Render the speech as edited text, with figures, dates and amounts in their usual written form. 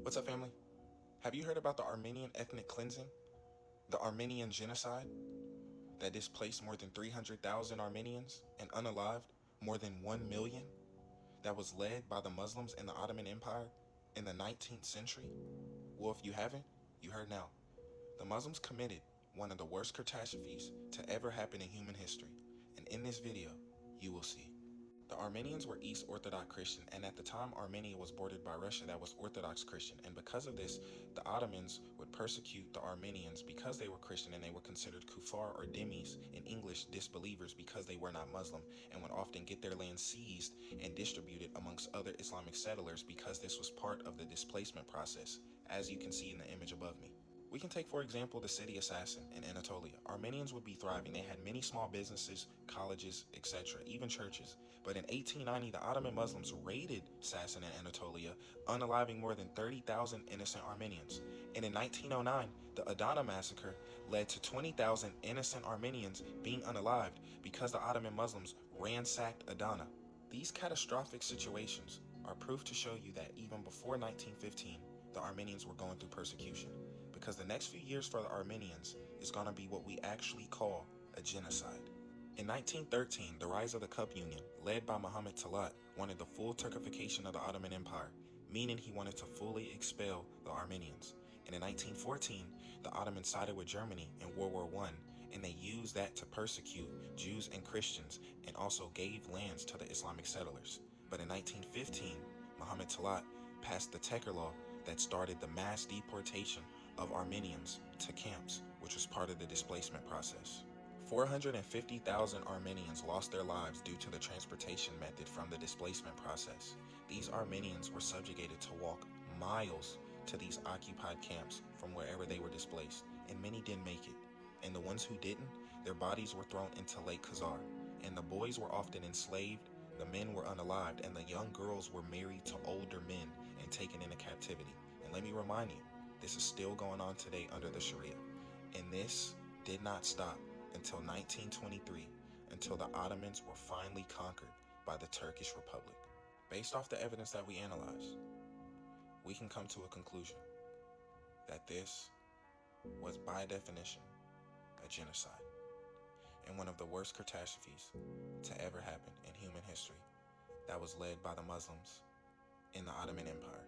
What's up, family? Have you heard about the Armenian ethnic cleansing? The Armenian Genocide that displaced more than 300,000 Armenians and unalived more than 1 million, that was led by the Muslims in the Ottoman Empire in the 19th century? Well, if you haven't, you heard now. The Muslims committed one of the worst catastrophes to ever happen in human history, and in this video, you will see. The Armenians were East Orthodox Christian, and at the time Armenia was bordered by Russia that was Orthodox Christian, and because of this, the Ottomans would persecute the Armenians because they were Christian, and they were considered kuffar or dhimmis, in English disbelievers, because they were not Muslim, and would often get their land seized and distributed amongst other Islamic settlers because this was part of the displacement process, as you can see in the image above me. We can take, for example, the city of Sasson in Anatolia. Armenians would be thriving. They had many small businesses, colleges, etc., even churches. But in 1890, the Ottoman Muslims raided Sasson in Anatolia, unaliving more than 30,000 innocent Armenians. And in 1909, the Adana massacre led to 20,000 innocent Armenians being unalived because the Ottoman Muslims ransacked Adana. These catastrophic situations are proof to show you that even before 1915, the Armenians were going through persecution, because the next few years for the Armenians is going to be what we actually call a genocide. In 1913, the rise of the Cup Union, led by Muhammad Talat, wanted the full Turkification of the Ottoman Empire, meaning he wanted to fully expel the Armenians. And in 1914, the Ottomans sided with Germany in World War I, and they used that to persecute Jews and Christians, and also gave lands to the Islamic settlers. But in 1915, Muhammad Talat passed the Tekker Law that started the mass deportation of Armenians to camps, which was part of the displacement process. 450,000 Armenians lost their lives due to the transportation method from the displacement process. These Armenians were subjugated to walk miles to these occupied camps from wherever they were displaced, and many didn't make it. And the ones who didn't, their bodies were thrown into Lake Khazar, and the boys were often enslaved, the men were unalived, and the young girls were married to older men and taken into captivity. And let me remind you, this is still going on today under the Sharia. And this did not stop until 1923, until the Ottomans were finally conquered by the Turkish Republic. Based off the evidence that we analyzed, we can come to a conclusion that this was, by definition, a genocide, and one of the worst catastrophes to ever happen in human history that was led by the Muslims in the Ottoman Empire.